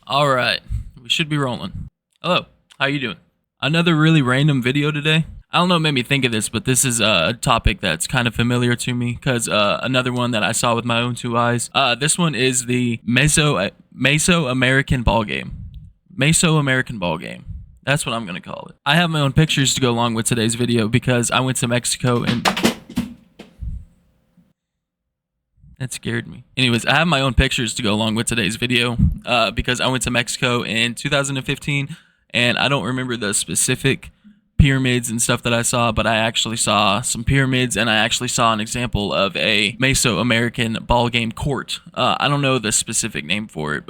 All right, we should be rolling. Hello, how you doing? Another really random video today. I don't know what made me think of this, but this is a topic that's kind of familiar to me because another one that I saw with my own two eyes. This one is the Mesoamerican ball game. Mesoamerican ball game. That's what I'm gonna call it. I have my own pictures to go along with today's video because I went to Mexico and that scared me. Anyways, I have my own pictures to go along with today's video because I went to Mexico in 2015 and I don't remember the specific pyramids and stuff that I saw, but I actually saw some pyramids and I actually saw an example of a Mesoamerican ball game court. I don't know the specific name for it.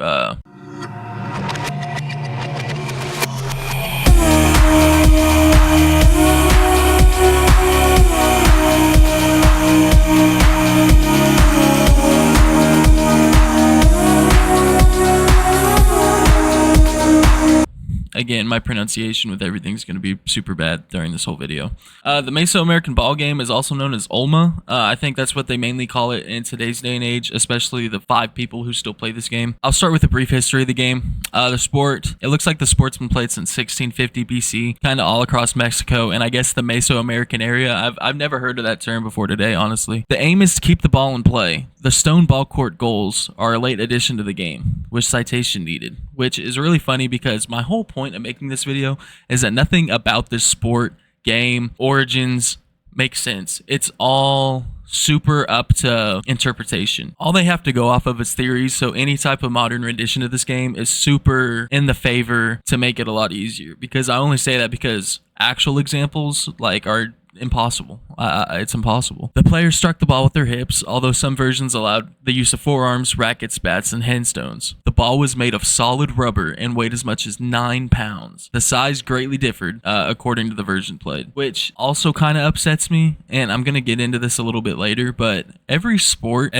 Again, my pronunciation with everything's going to be super bad during this whole video. The Mesoamerican ball game is also known as Olma. I think that's what they mainly call it in today's day and age, especially the 5 people who still play this game. I'll start with a brief history of the game. The sport, it looks like the sport's been played since 1650 BC, kind of all across Mexico, and I guess the Mesoamerican area. I've never heard of that term before today, honestly. The aim is to keep the ball in play. The stone ball court goals are a late addition to the game, with citation needed, which is really funny because my whole point of making this video is that nothing about this sport, game, origins makes sense. It's all super up to interpretation. All they have to go off of is theories, so any type of modern rendition of this game is super in the favor to make it a lot easier. Because I only say that because actual examples are impossible. It's impossible. The players struck the ball with their hips, although some versions allowed the use of forearms, rackets, bats, and handstones. The ball was made of solid rubber and weighed as much as 9 pounds. The size greatly differed according to the version played, which also kind of upsets me, and I'm going to get into this a little bit later, but every sport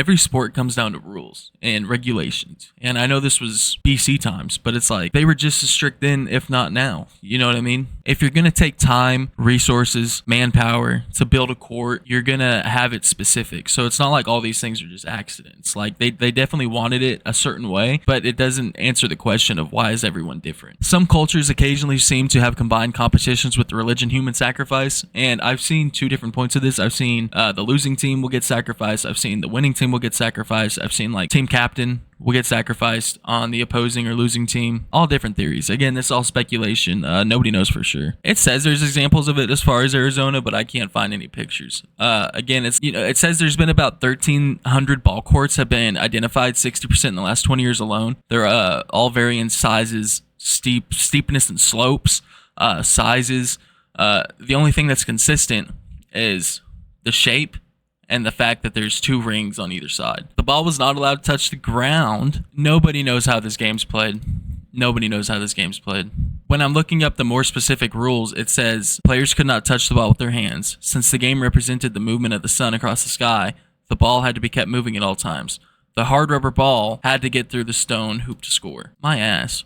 comes down to rules and regulations. And I know this was BC times, but it's like they were just as strict then, if not now. You know what I mean? If you're going to take time, resources, manpower to build a court, you're gonna have it specific. So it's not like all these things are just accidents. Like they definitely wanted it a certain way, but it doesn't answer the question of why is everyone different. Some cultures occasionally seem to have combined competitions with the religion human sacrifice, and I've seen 2 different points of this. I've seen the losing team will get sacrificed. I've seen the winning team will get sacrificed. I've seen team captain will get sacrificed on the opposing or losing team. All different theories. Again, this is all speculation. Nobody knows for sure. It says there's examples of it as far as Arizona, but I can't find any pictures. Again, it says there's been about 1,300 ball courts have been identified, 60% in the last 20 years alone. They're all varying sizes, steepness and slopes, sizes. The only thing that's consistent is the shape and the fact that there's 2 rings on either side. The ball was not allowed to touch the ground. Nobody knows how this game's played. Nobody knows how this game's played. When I'm looking up the more specific rules, it says players could not touch the ball with their hands. Since the game represented the movement of the sun across the sky, the ball had to be kept moving at all times. The hard rubber ball had to get through the stone hoop to score. My ass.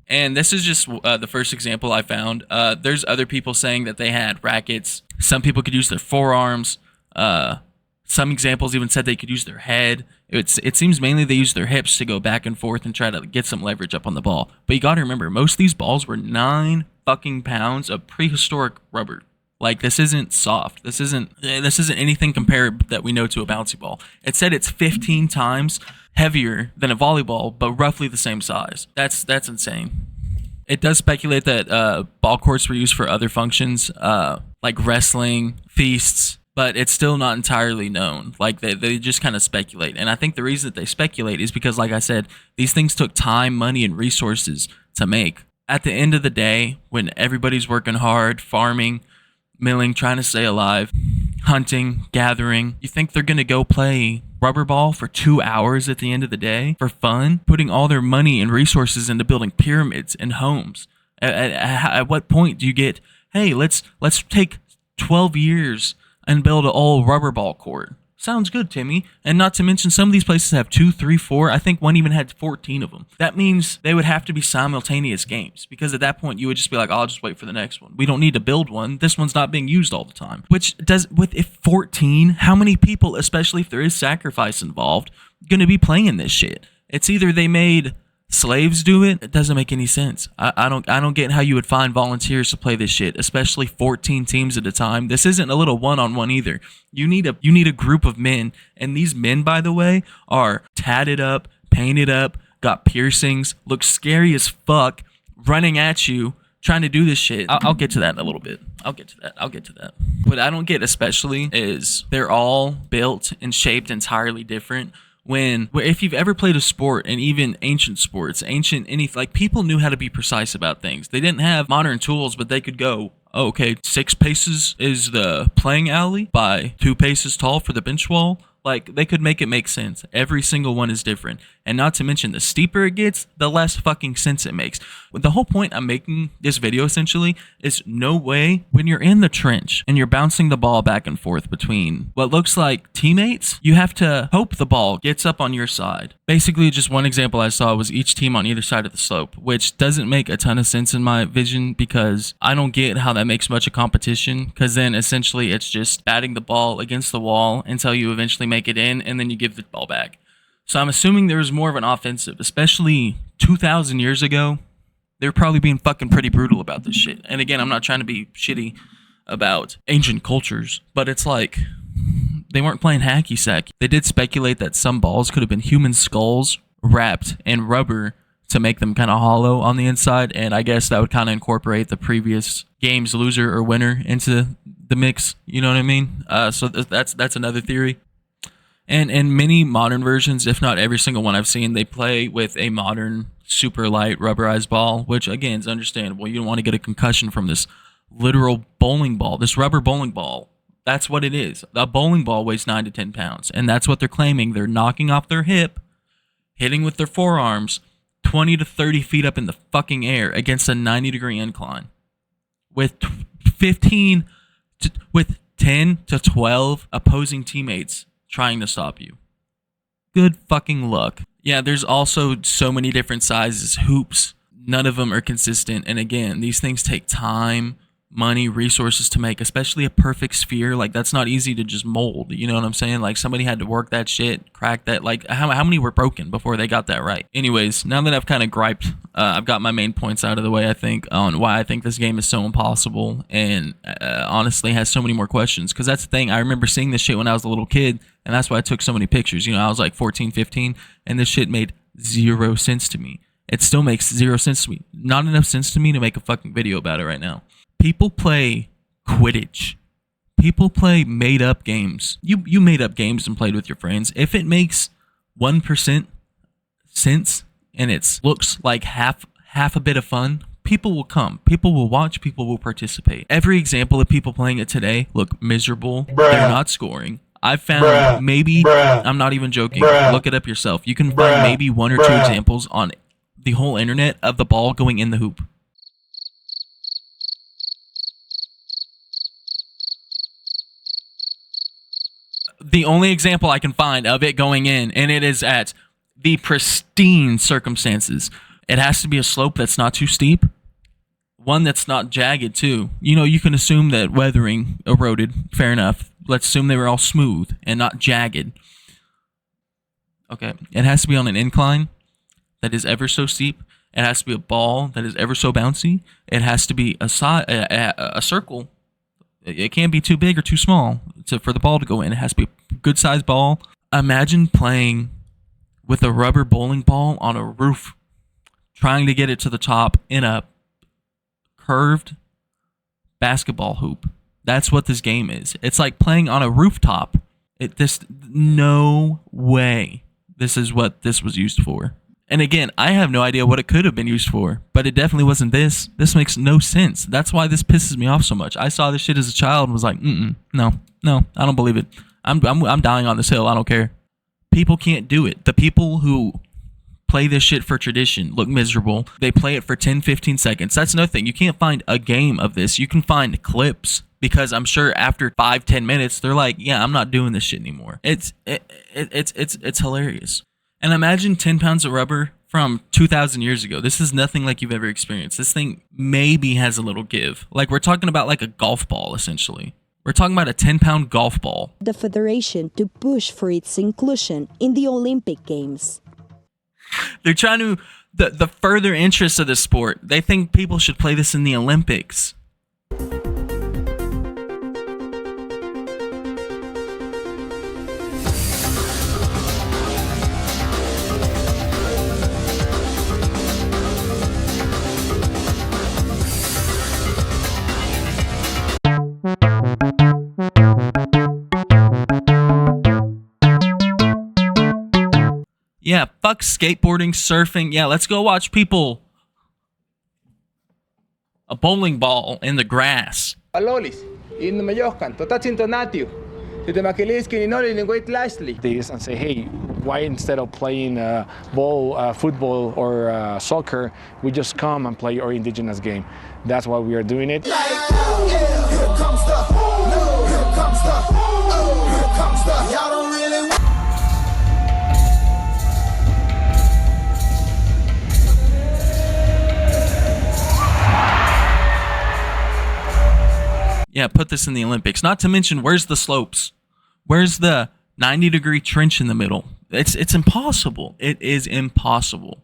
And this is just the first example I found. There's other people saying that they had rackets. Some people could use their forearms. Some examples even said they could use their head. It seems mainly they use their hips to go back and forth and try to get some leverage up on the ball. But you got to remember, most of these balls were 9 fucking pounds of prehistoric rubber. This isn't soft. This isn't anything compared that we know to a bouncy ball. It said it's 15 times heavier than a volleyball, but roughly the same size. That's insane. It does speculate that ball courts were used for other functions, like wrestling, feasts, but it's still not entirely known. They just kind of speculate. And I think the reason that they speculate is because, like I said, these things took time, money, and resources to make. At the end of the day, when everybody's working hard, farming, milling, trying to stay alive, hunting, gathering, you think they're going to go play rubber ball for 2 hours at the end of the day for fun, putting all their money and resources into building pyramids and homes? At what point do you get, hey, let's take 12 years and build an old rubber ball court? Sounds good, Timmy. And not to mention, some of these places have 2, 3, 4. I think one even had 14 of them. That means they would have to be simultaneous games, because at that point you would just be like, I'll just wait for the next one. We don't need to build one. This one's not being used all the time. Which does, if 14, how many people, especially if there is sacrifice involved, going to be playing this shit? It's either they made slaves do it, it doesn't make any sense. I don't get how you would find volunteers to play this shit, especially 14 teams at a time. This isn't a little one-on-one either. You need a group of men, and these men, by the way, are tatted up, painted up, got piercings, look scary as fuck, running at you, trying to do this shit. I'll get to that in a little bit. I'll get to that. What I don't get especially is they're all built and shaped entirely different. If you've ever played a sport, and even ancient sports, like, people knew how to be precise about things. They didn't have modern tools, but they could go, oh, okay, 6 paces is the playing alley by 2 paces tall for the bench wall. Like, they could make it make sense. Every single one is different. And not to mention, the steeper it gets, the less fucking sense it makes. The whole point I'm making this video, essentially, is no way when you're in the trench and you're bouncing the ball back and forth between what looks like teammates, you have to hope the ball gets up on your side. Basically, just one example I saw was each team on either side of the slope, which doesn't make a ton of sense in my vision, because I don't get how that makes much a competition, because then essentially it's just batting the ball against the wall until you eventually make it in, and then you give the ball back. So I'm assuming there was more of an offensive, especially 2,000 years ago. They were probably being fucking pretty brutal about this shit. And again, I'm not trying to be shitty about ancient cultures, but it's like, they weren't playing hacky sack. They did speculate that some balls could have been human skulls wrapped in rubber to make them kind of hollow on the inside, and I guess that would kind of incorporate the previous game's loser or winner into the mix. You know what I mean? So that's another theory. And in many modern versions, if not every single one I've seen, they play with a modern super light rubberized ball, which again is understandable. You don't want to get a concussion from this literal bowling ball, this rubber bowling ball. That's what it is. A bowling ball weighs 9 to 10 pounds, and that's what they're claiming. They're knocking off their hip, hitting with their forearms 20 to 30 feet up in the fucking air against a 90-degree incline with 10 to 12 opposing teammates trying to stop you. Good fucking luck. Yeah, there's also so many different sizes, hoops. None of them are consistent. And again, these things take time, money, resources to make, especially a perfect sphere. Like, that's not easy to just mold. You know what I'm saying? Like, somebody had to work that shit, crack that. Like, how many were broken before they got that right? Anyways, now that I've kind of griped, I've got my main points out of the way, I think, on why I think this game is so impossible, and honestly has so many more questions. Because that's the thing. I remember seeing this shit when I was a little kid, and that's why I took so many pictures. You know, I was like 14, 15, and this shit made 0 sense to me. It still makes 0 sense to me. Not enough sense to me to make a fucking video about it right now. People play Quidditch. People play made-up games. You made up games and played with your friends. If it makes 1% sense and it looks like half a bit of fun, people will come. People will watch. People will participate. Every example of people playing it today look miserable. They're not scoring. I've found maybe, I'm not even joking, look it up yourself. You can find maybe 1 or 2 examples on the whole internet of the ball going in the hoop. The only example I can find of it going in, and it is at the pristine circumstances. It has to be a slope that's not too steep, one that's not jagged too. You know, you can assume that weathering eroded, fair enough. Let's assume they were all smooth and not jagged. Okay, it has to be on an incline that is ever so steep. It has to be a ball that is ever so bouncy. It has to be a circle. It can't be too big or too small for the ball to go in. It has to be a good sized ball. Imagine playing with a rubber bowling ball on a roof, trying to get it to the top in a curved basketball hoop. That's what this game is. It's like playing on a rooftop. No way this is what this was used for. And again, I have no idea what it could have been used for, but it definitely wasn't this. This makes no sense. That's why this pisses me off so much. I saw this shit as a child and was like, no, I don't believe it. I'm dying on this hill. I don't care. People can't do it. The people who play this shit for tradition look miserable. They play it for 10, 15 seconds. That's another thing. You can't find a game of this. You can find clips, because I'm sure after 5, 10 minutes, they're like, yeah, I'm not doing this shit anymore. It's hilarious. And imagine 10 pounds of rubber from 2,000 years ago. This is nothing like you've ever experienced. This thing maybe has a little give. Like, we're talking about like a golf ball, essentially. We're talking about a 10-pound golf ball. The Federation to push for its inclusion in the Olympic Games. They're trying the further interest of the sport. They think people should play this in the Olympics. Yeah, fuck skateboarding, surfing. Yeah, let's go watch people. A bowling ball in the grass. Alolis, in Mayokan, Totachin Tonatiu, to the Makiliski, Ninoli, Linguate Lastly. This and say, hey, why instead of playing football or soccer, we just come and play our indigenous game. That's why we are doing it. Here comes the, here comes the, here comes the. Y'all don't really want. Yeah, put this in the Olympics. Not to mention, where's the slopes? Where's the 90-degree trench in the middle? It's impossible. It is impossible.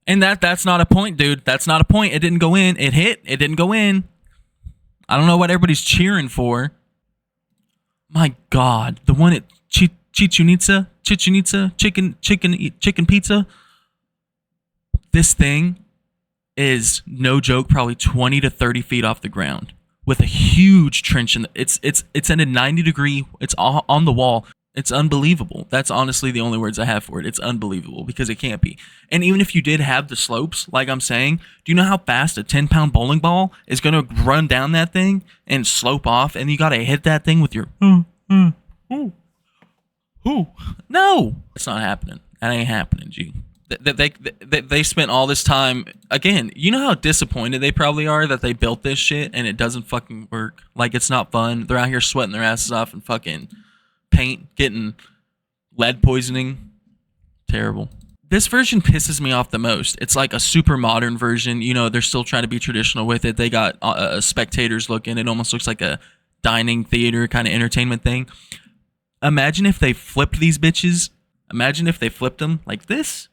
And that's not a point, dude. That's not a point. It didn't go in. It hit. It didn't go in. I don't know what everybody's cheering for. My God. The one at Chichen Itza, chicken pizza. This thing is, no joke, probably 20 to 30 feet off the ground with a huge trench in it's at a 90 degree, it's on the wall. It's unbelievable. That's honestly the only words I have for it. It's unbelievable because it can't be. And even if you did have the slopes, like I'm saying, do you know how fast a 10-pound bowling ball is going to run down that thing and slope off, and you got to hit that thing with your No, it's not happening. That ain't happening, G. They spent all this time. Again, you know how disappointed they probably are that they built this shit and it doesn't fucking work. Like, it's not fun. They're out here sweating their asses off and fucking paint, getting lead poisoning. Terrible. This version pisses me off the most. It's like a super modern version. You know, they're still trying to be traditional with it. They got spectators looking. It almost looks like a dining theater kind of entertainment thing. Imagine if they flipped these bitches. Imagine if they flipped them like this.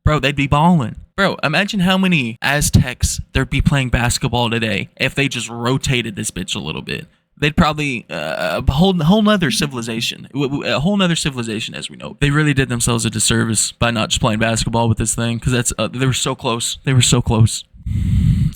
Bro, they'd be balling. Bro, imagine how many Aztecs there'd be playing basketball today if they just rotated this bitch a little bit. They'd probably a whole nother civilization. A whole nother civilization as we know. They really did themselves a disservice by not just playing basketball with this thing, because that's they were so close. They were so close.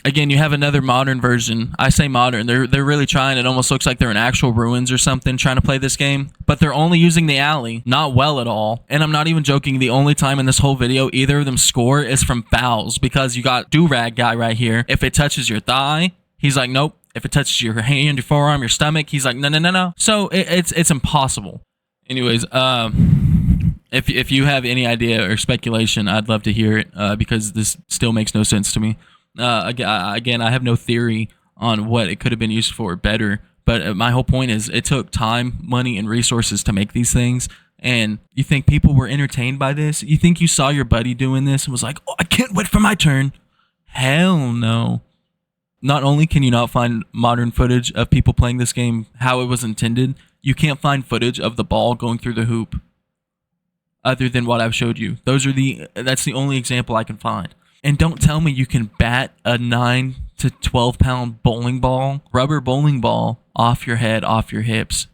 Again, you have another modern version. I say modern. They're really trying. It almost looks like they're in actual ruins or something trying to play this game. But they're only using the alley. Not well at all. And I'm not even joking. The only time in this whole video either of them score is from fouls. Because you got do-rag guy right here. If it touches your thigh, he's like, nope. If it touches your hand, your forearm, your stomach, he's like, no. So it's impossible. Anyways, if you have any idea or speculation, I'd love to hear it. Because this still makes no sense to me. Again, I have no theory on what it could have been used for better, but my whole point is it took time, money, and resources to make these things, and you think people were entertained by this? You think you saw your buddy doing this and was like, oh, I can't wait for my turn? Hell no. Not only can you not find modern footage of people playing this game how it was intended, you can't find footage of the ball going through the hoop other than what I've showed you. That's the only example I can find. And don't tell me you can bat a 9 to 12 pound bowling ball, rubber bowling ball, off your head, off your hips,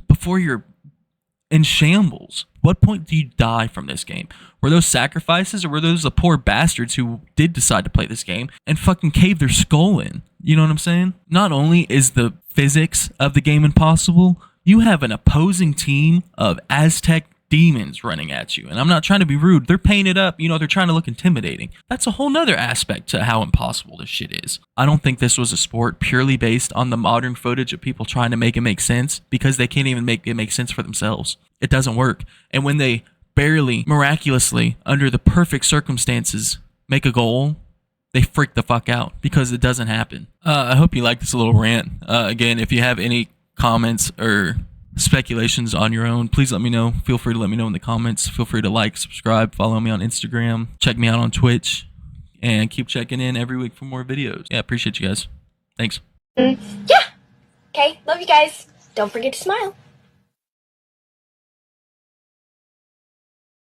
before you're in shambles. What point do you die from this game? Were those sacrifices, or were those the poor bastards who did decide to play this game and fucking cave their skull in? You know what I'm saying? Not only is the physics of the game impossible, you have an opposing team of Aztec demons running at you. And I'm not trying to be rude. They're painted up, you know, they're trying to look intimidating. That's a whole nother aspect to how impossible this shit is. I don't think this was a sport purely based on the modern footage of people trying to make it make sense, because they can't even make it make sense for themselves. It doesn't work. And when they barely, miraculously, under the perfect circumstances, make a goal, they freak the fuck out because it doesn't happen. I hope you like this little rant. Again, if you have any comments or speculations on your own, please let me know. Feel free to let me know in the comments. Feel free to like, subscribe, follow me on Instagram, check me out on Twitch, and keep checking in every week for more videos. Yeah, appreciate you guys. Thanks. Yeah. Okay, love you guys. Don't forget to smile.